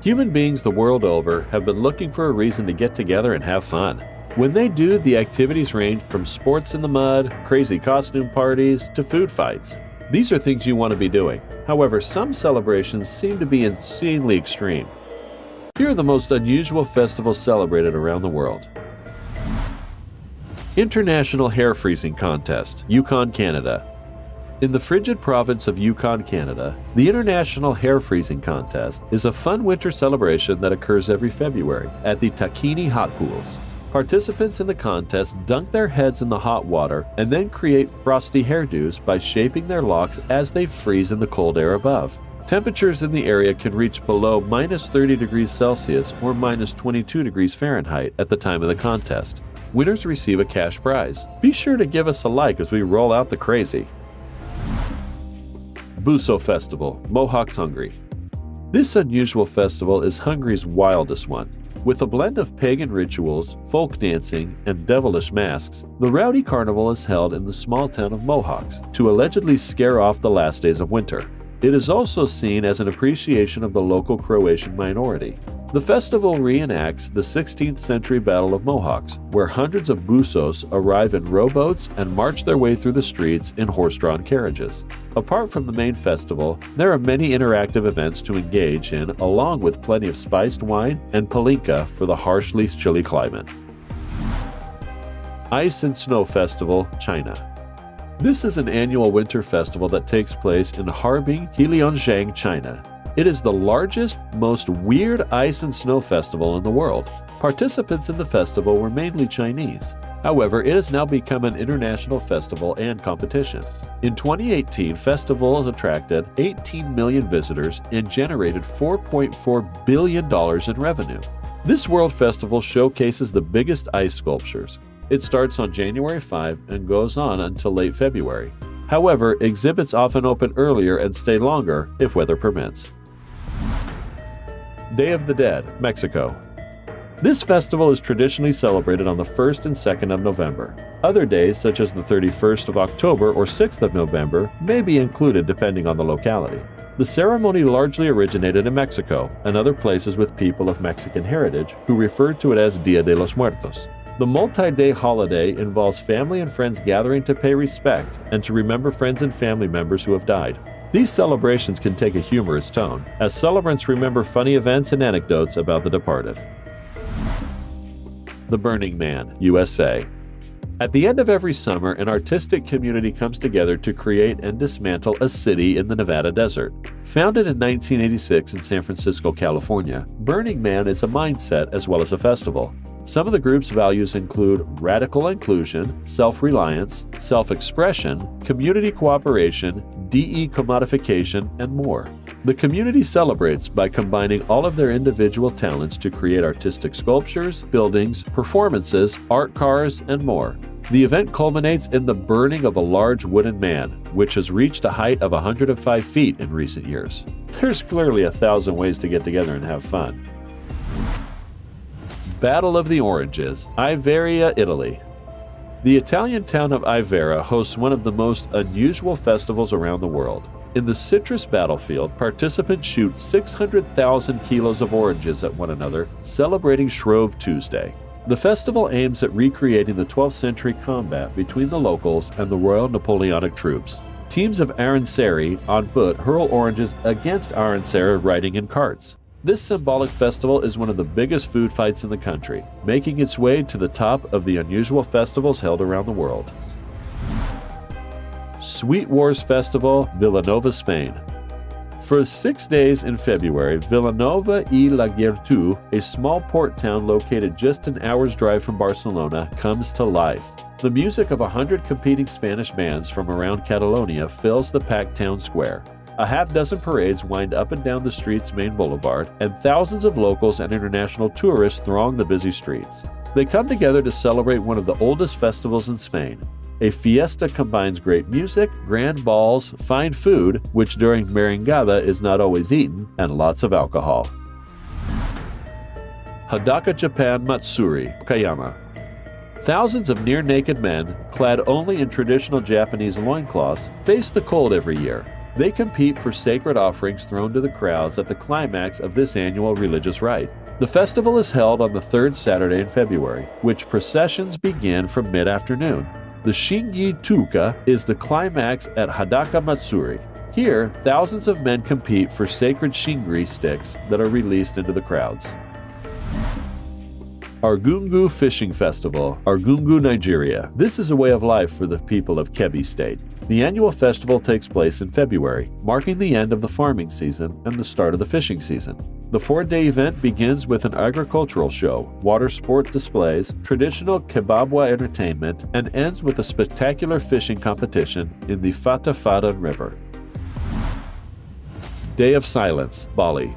Human beings the world over have been looking for a reason to get together and have fun. When they do, the activities range from sports in the mud, crazy costume parties, to food fights. These are things you want to be doing. However, some celebrations seem to be insanely extreme. Here are the most unusual festivals celebrated around the world. International Hair Freezing Contest, Yukon, Canada. In the frigid province of Yukon, Canada, the International Hair Freezing Contest is a fun winter celebration that occurs every February at the Takini Hot Pools. Participants in the contest dunk their heads in the hot water and then create frosty hairdos by shaping their locks as they freeze in the cold air above. Temperatures in the area can reach below minus 30 degrees Celsius or minus 22 degrees Fahrenheit at the time of the contest. Winners receive a cash prize. Be sure to give us a like as we roll out the crazy. Busó Festival, Mohács, Hungary. This unusual festival is Hungary's wildest one. With a blend of pagan rituals, folk dancing, and devilish masks, the rowdy carnival is held in the small town of Mohács to allegedly scare off the last days of winter. It is also seen as an appreciation of the local Croatian minority. The festival reenacts the 16th century Battle of Mohacs, where hundreds of busós arrive in rowboats and march their way through the streets in horse-drawn carriages. Apart from the main festival, there are many interactive events to engage in, along with plenty of spiced wine and Pálinka for the harshly chilly climate. Ice and Snow Festival, China. This is an annual winter festival that takes place in Harbin, Heilongjiang, China. It is the largest, most weird ice and snow festival in the world. Participants in the festival were mainly Chinese. However, it has now become an international festival and competition. In 2018, festivals attracted 18 million visitors and generated $4.4 billion in revenue. This World Festival showcases the biggest ice sculptures. It starts on January 5 and goes on until late February. However, exhibits often open earlier and stay longer if weather permits. Day of the Dead, Mexico. This festival is traditionally celebrated on the 1st and 2nd of November. Other days, such as the 31st of October or 6th of November, may be included depending on the locality. The ceremony largely originated in Mexico and other places with people of Mexican heritage who refer to it as Dia de los Muertos. The multi-day holiday involves family and friends gathering to pay respect and to remember friends and family members who have died. These celebrations can take a humorous tone, as celebrants remember funny events and anecdotes about the departed. The Burning Man, USA. At the end of every summer, an artistic community comes together to create and dismantle a city in the Nevada desert. Founded in 1986 in San Francisco, California, Burning Man is a mindset as well as a festival. Some of the group's values include radical inclusion, self-reliance, self-expression, community cooperation, de-commodification, and more. The community celebrates by combining all of their individual talents to create artistic sculptures, buildings, performances, art cars, and more. The event culminates in the burning of a large wooden man, which has reached a height of 105 feet in recent years. There's clearly 1,000 ways to get together and have fun. Battle of the Oranges, Iveria, Italy. The Italian town of Ivrea hosts one of the most unusual festivals around the world. In the citrus battlefield, participants shoot 600,000 kilos of oranges at one another, celebrating Shrove Tuesday. The festival aims at recreating the 12th century combat between the locals and the Royal Napoleonic troops. Teams of arancieri on foot hurl oranges against arancieri riding in carts. This symbolic festival is one of the biggest food fights in the country, making its way to the top of the unusual festivals held around the world. Sweet Wars Festival, Vilanova, Spain. For 6 days in February, Vilanova y la Geltrú, a small port town located just an hour's drive from Barcelona, comes to life. The music of 100 competing Spanish bands from around Catalonia fills the packed town square. A half-dozen parades wind up and down the street's main boulevard, and thousands of locals and international tourists throng the busy streets. They come together to celebrate one of the oldest festivals in Spain. A fiesta combines great music, grand balls, fine food, which during merengada is not always eaten, and lots of alcohol. Hadaka Japan Matsuri, Okayama. Thousands of near-naked men, clad only in traditional Japanese loincloths, face the cold every year. They compete for sacred offerings thrown to the crowds at the climax of this annual religious rite. The festival is held on the third Saturday in February, which processions begin from mid-afternoon. The Shingi Tuka is the climax at Hadaka Matsuri. Here, thousands of men compete for sacred shingri sticks that are released into the crowds. Argungu Fishing Festival, Argungu, Nigeria. This is a way of life for the people of Kebbi State. The annual festival takes place in February, marking the end of the farming season and the start of the fishing season. The 4-day event begins with an agricultural show, water sport displays, traditional Kebabwa entertainment, and ends with a spectacular fishing competition in the Fatafadan River. Day of Silence, Bali.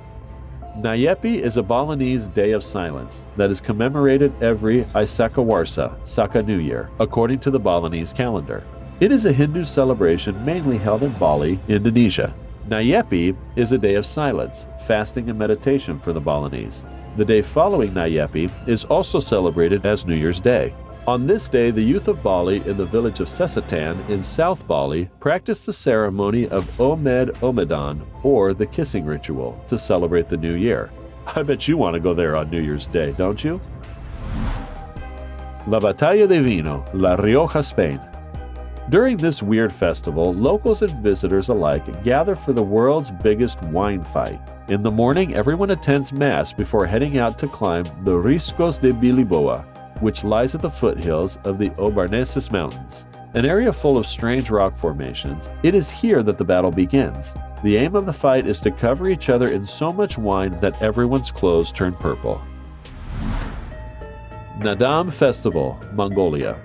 Nayepi is a Balinese day of silence that is commemorated every Isakawarsa, Saka New Year, according to the Balinese calendar. It is a Hindu celebration mainly held in Bali, Indonesia. Nayepi is a day of silence, fasting and meditation for the Balinese. The day following Nayepi is also celebrated as New Year's Day. On this day, the youth of Bali in the village of Sesatan in South Bali practice the ceremony of Omed Omedan, or the kissing ritual, to celebrate the new year. I bet you want to go there on New Year's Day, don't you? La Batalla de Vino, La Rioja, Spain. During this weird festival, locals and visitors alike gather for the world's biggest wine fight. In the morning, everyone attends Mass before heading out to climb the Riscos de Biliboa, which lies at the foothills of the Obarneses Mountains, an area full of strange rock formations. It is here that the battle begins. The aim of the fight is to cover each other in so much wine that everyone's clothes turn purple. Nadam Festival, Mongolia.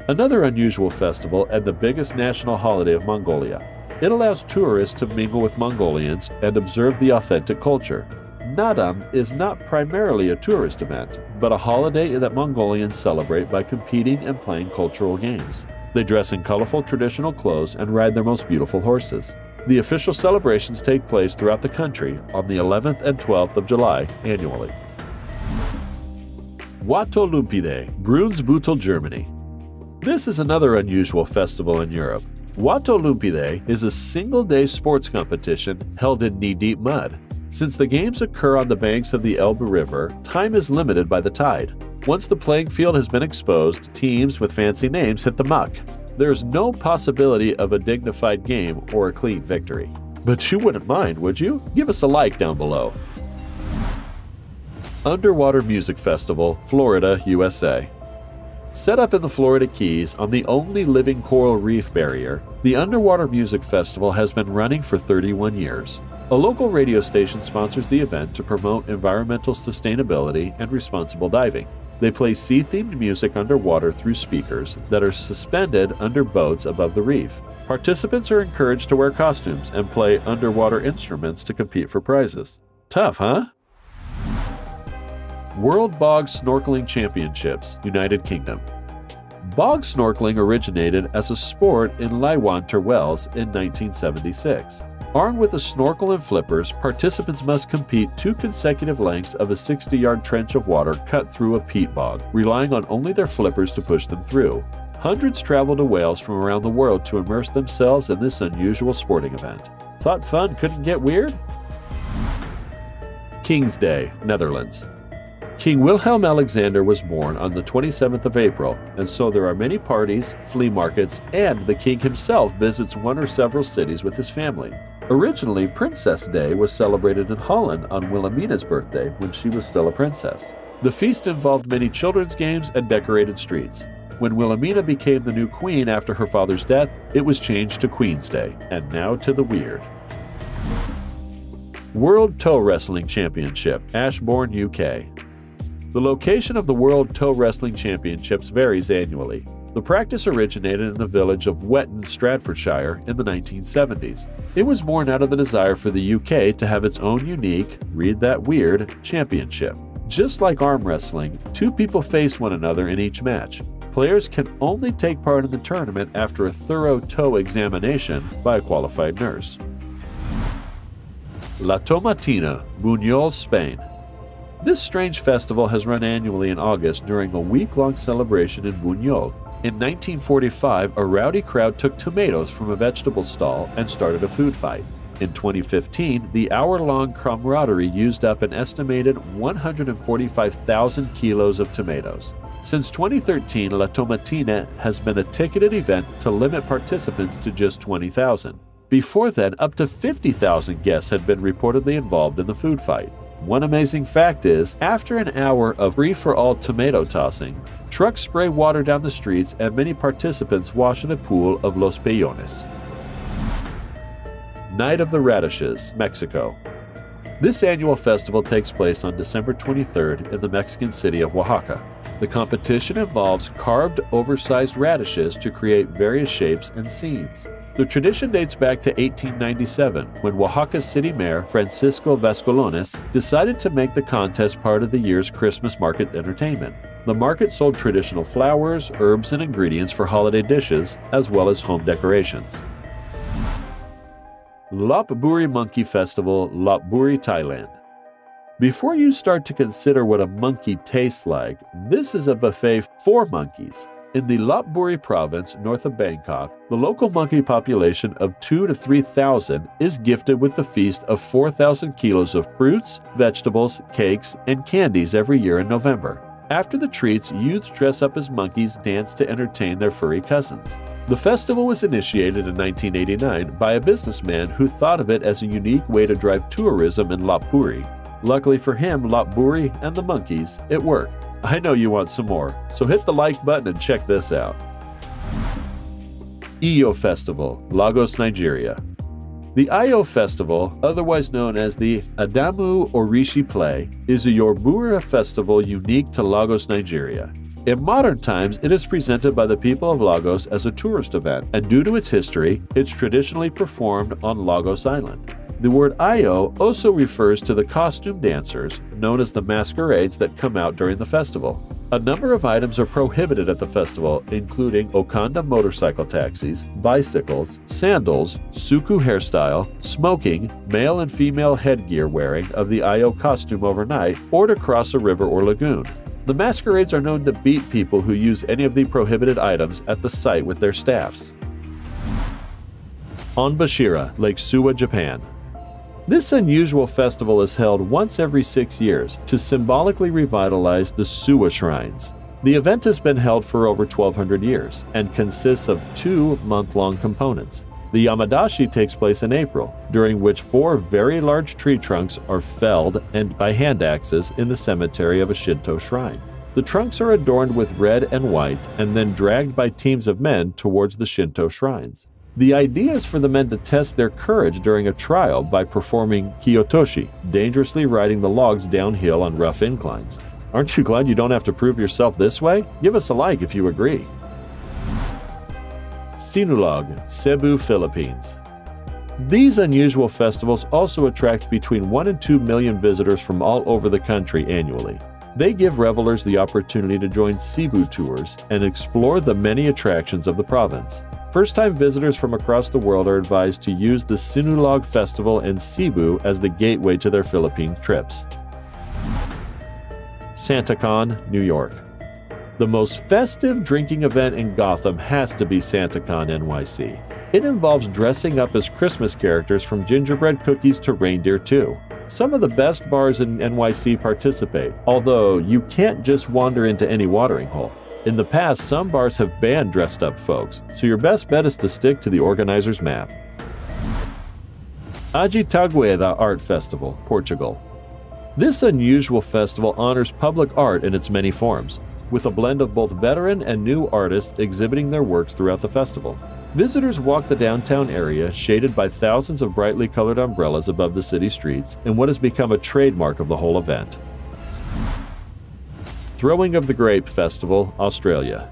Another unusual festival and the biggest national holiday of Mongolia. It allows tourists to mingle with Mongolians and observe the authentic culture. Nadam is not primarily a tourist event, but a holiday that Mongolians celebrate by competing and playing cultural games. They dress in colorful traditional clothes and ride their most beautiful horses. The official celebrations take place throughout the country on the 11th and 12th of July annually. Watolumpide, Brunsbüttel, Germany. This is another unusual festival in Europe. Watolumpide is a single-day sports competition held in knee-deep mud. Since the games occur on the banks of the Elbe River, time is limited by the tide. Once the playing field has been exposed, teams with fancy names hit the muck. There's no possibility of a dignified game or a clean victory. But you wouldn't mind, would you? Give us a like down below. Underwater Music Festival, Florida, USA. Set up in the Florida Keys on the only living coral reef barrier, the Underwater Music Festival has been running for 31 years. A local radio station sponsors the event to promote environmental sustainability and responsible diving. They play sea-themed music underwater through speakers that are suspended under boats above the reef. Participants are encouraged to wear costumes and play underwater instruments to compete for prizes. Tough, huh? World Bog Snorkeling Championships, United Kingdom. Bog snorkeling originated as a sport in Lewanter Wells in 1976. Armed with a snorkel and flippers, participants must compete 2 consecutive lengths of a 60-yard trench of water cut through a peat bog, relying on only their flippers to push them through. Hundreds travel to Wales from around the world to immerse themselves in this unusual sporting event. Thought fun couldn't get weird? King's Day, Netherlands. King Wilhelm Alexander was born on the 27th of April, and so there are many parties, flea markets, and the king himself visits one or several cities with his family. Originally, Princess Day was celebrated in Holland on Wilhelmina's birthday when she was still a princess. The feast involved many children's games and decorated streets. When Wilhelmina became the new queen after her father's death, it was changed to Queen's Day, and now to the weird. World Toe Wrestling Championship, Ashbourne, UK. The location of the World Toe Wrestling Championships varies annually. The practice originated in the village of Wetton, Stratfordshire in the 1970s. It was born out of the desire for the UK to have its own unique, read that weird, championship. Just like arm wrestling, 2 people face one another in each match. Players can only take part in the tournament after a thorough toe examination by a qualified nurse. La Tomatina, Buñol, Spain. This strange festival has run annually in August during a week-long celebration in Buñol. In 1945, a rowdy crowd took tomatoes from a vegetable stall and started a food fight. In 2015, the hour-long camaraderie used up an estimated 145,000 kilos of tomatoes. Since 2013, La Tomatina has been a ticketed event to limit participants to just 20,000. Before then, up to 50,000 guests had been reportedly involved in the food fight. One amazing fact is, after an hour of free-for-all tomato tossing, trucks spray water down the streets and many participants wash in a pool of Los Peones. Night of the Radishes, Mexico. This annual festival takes place on December 23rd in the Mexican city of Oaxaca. The competition involves carved, oversized radishes to create various shapes and scenes. The tradition dates back to 1897, when Oaxaca's city mayor, Francisco Vascolones, decided to make the contest part of the year's Christmas market entertainment. The market sold traditional flowers, herbs, and ingredients for holiday dishes, as well as home decorations. Lopburi Monkey Festival, Lopburi, Thailand. Before you start to consider what a monkey tastes like, this is a buffet for monkeys. In the Lopburi province, north of Bangkok, the local monkey population of 2,000 to 3,000 is gifted with the feast of 4,000 kilos of fruits, vegetables, cakes, and candies every year in November. After the treats, youths dress up as monkeys dance to entertain their furry cousins. The festival was initiated in 1989 by a businessman who thought of it as a unique way to drive tourism in Lopburi. Luckily for him, Lopburi and the monkeys, it worked. I know you want some more, so hit the like button and check this out. Iyo Festival, Lagos, Nigeria. The Iyo Festival, otherwise known as the Adamu Orishi Play, is a Yoruba festival unique to Lagos, Nigeria. In modern times, it is presented by the people of Lagos as a tourist event, and due to its history, it's traditionally performed on Lagos Island. The word Iyo also refers to the costume dancers, known as the masquerades that come out during the festival. A number of items are prohibited at the festival, including Okanda motorcycle taxis, bicycles, sandals, suku hairstyle, smoking, male and female headgear wearing of the Iyo costume overnight, or to cross a river or lagoon. The masquerades are known to beat people who use any of the prohibited items at the site with their staffs. Onbashira, Lake Suwa, Japan. This unusual festival is held once every 6 years to symbolically revitalize the Suwa shrines. The event has been held for over 1,200 years and consists of 2 month-long components. The Yamadashi takes place in April, during which 4 very large tree trunks are felled and by hand axes in the cemetery of a Shinto shrine. The trunks are adorned with red and white and then dragged by teams of men towards the Shinto shrines. The idea is for the men to test their courage during a trial by performing kiyotoshi, dangerously riding the logs downhill on rough inclines. Aren't you glad you don't have to prove yourself this way? Give us a like if you agree. Sinulog, Cebu, Philippines. These unusual festivals also attract between 1 and 2 million visitors from all over the country annually. They give revelers the opportunity to join Cebu tours and explore the many attractions of the province. First-time visitors from across the world are advised to use the Sinulog Festival in Cebu as the gateway to their Philippine trips. SantaCon, New York. The most festive drinking event in Gotham has to be SantaCon NYC. It involves dressing up as Christmas characters from gingerbread cookies to reindeer too. Some of the best bars in NYC participate, although you can't just wander into any watering hole. In the past, some bars have banned dressed-up folks, so your best bet is to stick to the organizer's map. Agitagueda Art Festival, Portugal. This unusual festival honors public art in its many forms, with a blend of both veteran and new artists exhibiting their works throughout the festival. Visitors walk the downtown area, shaded by thousands of brightly colored umbrellas above the city streets, in what has become a trademark of the whole event. Throwing of the Grape Festival, Australia.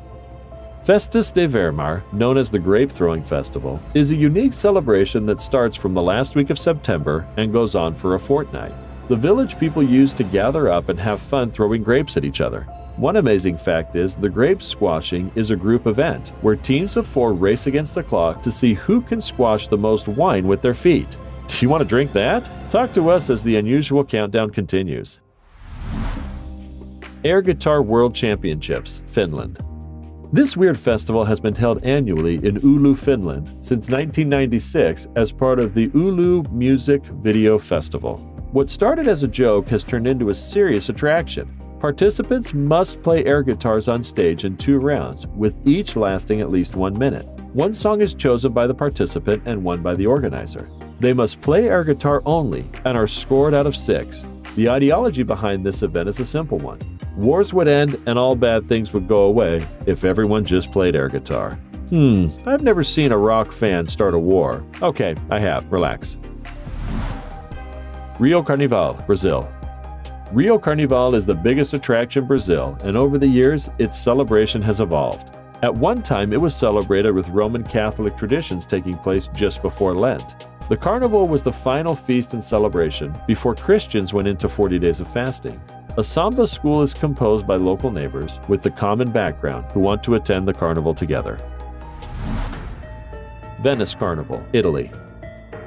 Festus de Vermar, known as the Grape Throwing Festival, is a unique celebration that starts from the last week of September and goes on for a fortnight. The village people use to gather up and have fun throwing grapes at each other. One amazing fact is the grape squashing is a group event where teams of 4 race against the clock to see who can squash the most wine with their feet. Do you want to drink that? Talk to us as the unusual countdown continues. Air Guitar World Championships, Finland. This weird festival has been held annually in Oulu, Finland since 1996 as part of the Oulu Music Video Festival. What started as a joke has turned into a serious attraction. Participants must play air guitars on stage in 2 rounds, with each lasting at least 1 minute. One song is chosen by the participant and one by the organizer. They must play air guitar only and are scored out of 6. The ideology behind this event is a simple one. Wars would end and all bad things would go away if everyone just played air guitar. I've never seen a rock fan start a war. Okay, I have. Relax. Rio Carnival, Brazil. Rio Carnival is the biggest attraction in Brazil, and over the years, its celebration has evolved. At one time, it was celebrated with Roman Catholic traditions taking place just before Lent. The carnival was the final feast and celebration before Christians went into 40 days of fasting. A samba school is composed by local neighbors with the common background who want to attend the carnival together. Venice Carnival, Italy.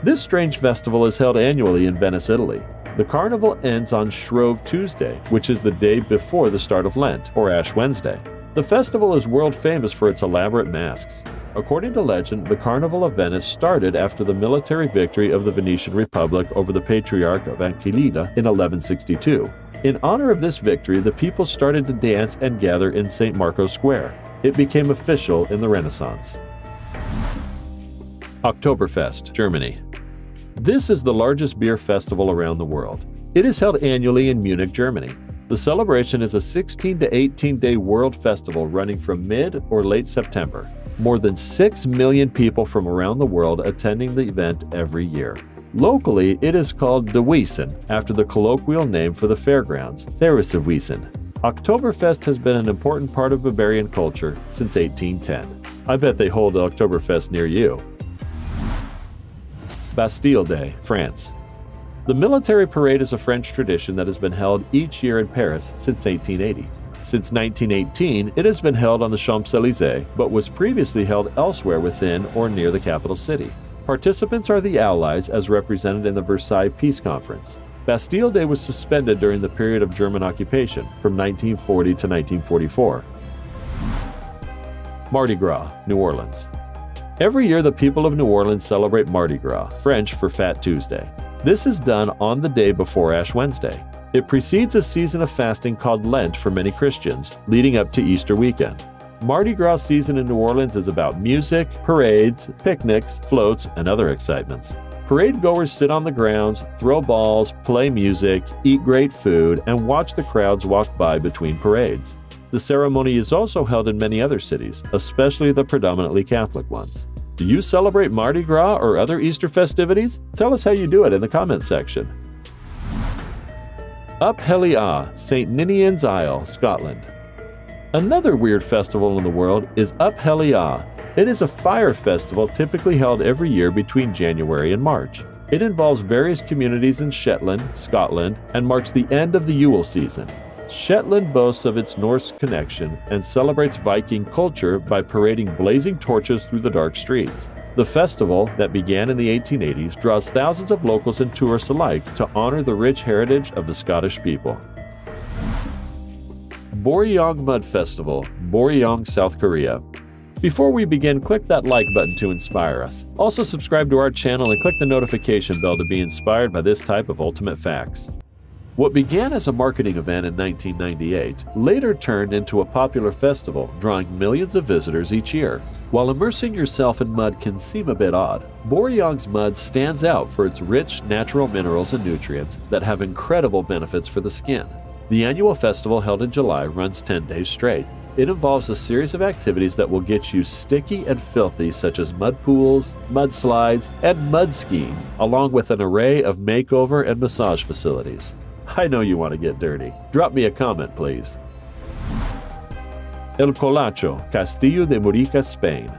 This strange festival is held annually in Venice, Italy. The carnival ends on Shrove Tuesday, which is the day before the start of Lent, or Ash Wednesday. The festival is world famous for its elaborate masks. According to legend, the Carnival of Venice started after the military victory of the Venetian Republic over the Patriarch of Aquilida in 1162. In honor of this victory, the people started to dance and gather in St. Marco's Square. It became official in the Renaissance. Oktoberfest, Germany. This is the largest beer festival around the world. It is held annually in Munich, Germany. The celebration is a 16 to 18-day world festival running from mid or late September. More than 6 million people from around the world attending the event every year. Locally, it is called De Wiesen, after the colloquial name for the fairgrounds, Theresienwiesen. Oktoberfest has been an important part of Bavarian culture since 1810. I bet they hold Oktoberfest near you. Bastille Day, France. The military parade is a French tradition that has been held each year in Paris since 1880. Since 1918, it has been held on the Champs-Élysées, but was previously held elsewhere within or near the capital city. Participants are the Allies as represented in the Versailles Peace Conference. Bastille Day was suspended during the period of German occupation from 1940 to 1944. Mardi Gras, New Orleans. Every year, the people of New Orleans celebrate Mardi Gras, French for Fat Tuesday. This is done on the day before Ash Wednesday. It precedes a season of fasting called Lent for many Christians, leading up to Easter weekend. Mardi Gras season in New Orleans is about music, parades, picnics, floats, and other excitements. Parade goers sit on the grounds, throw balls, play music, eat great food, and watch the crowds walk by between parades. The ceremony is also held in many other cities, especially the predominantly Catholic ones. Do you celebrate Mardi Gras or other Easter festivities? Tell us how you do it in the comments section. Up Helly Ah, St. Ninian's Isle, Scotland. Another weird festival in the world is Up Helly Ah. It is a fire festival typically held every year between January and March. It involves various communities in Shetland, Scotland, and marks the end of the Yule season. Shetland boasts of its Norse connection and celebrates Viking culture by parading blazing torches through the dark streets. The festival, that began in the 1880s, draws thousands of locals and tourists alike to honor the rich heritage of the Scottish people. Boryong Mud Festival, Boryong, South Korea. Before we begin, click that like button to inspire us. Also subscribe to our channel and click the notification bell to be inspired by this type of ultimate facts. What began as a marketing event in 1998 later turned into a popular festival, drawing millions of visitors each year. While immersing yourself in mud can seem a bit odd, Boryong's mud stands out for its rich natural minerals and nutrients that have incredible benefits for the skin. The annual festival, held in July, runs 10 days straight. It involves a series of activities that will get you sticky and filthy, such as mud pools, mud slides, and mud skiing, along with an array of makeover and massage facilities. I know you want to get dirty. Drop me a comment, please. El Colacho, Castillo de Murica, Spain.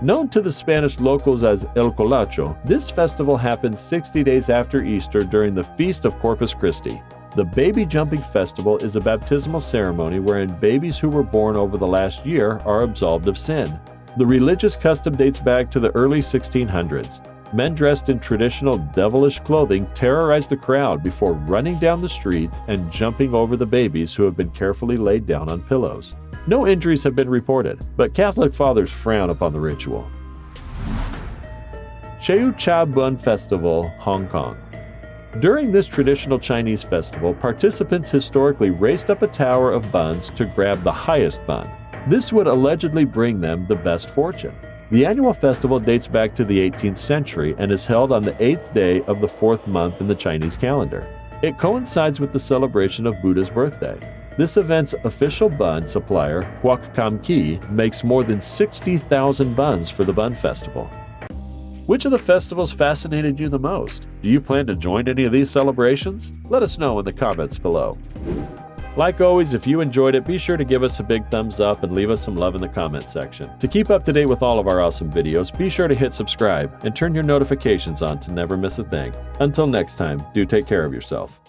Known to the Spanish locals as El Colacho, this festival happens 60 days after Easter during the Feast of Corpus Christi. The Baby Jumping Festival is a baptismal ceremony wherein babies who were born over the last year are absolved of sin. The religious custom dates back to the early 1600s. Men dressed in traditional devilish clothing terrorize the crowd before running down the street and jumping over the babies who have been carefully laid down on pillows. No injuries have been reported, but Catholic fathers frown upon the ritual. Cheu Cha Bun Festival, Hong Kong. During this traditional Chinese festival, participants historically raced up a tower of buns to grab the highest bun. This would allegedly bring them the best fortune. The annual festival dates back to the 18th century and is held on the 8th day of the 4th month in the Chinese calendar. It coincides with the celebration of Buddha's birthday. This event's official bun supplier, Quoc Kam Ki, makes more than 60,000 buns for the Bun Festival. Which of the festivals fascinated you the most? Do you plan to join any of these celebrations? Let us know in the comments below. Like always, if you enjoyed it, be sure to give us a big thumbs up and leave us some love in the comments section. To keep up to date with all of our awesome videos, be sure to hit subscribe and turn your notifications on to never miss a thing. Until next time, do take care of yourself.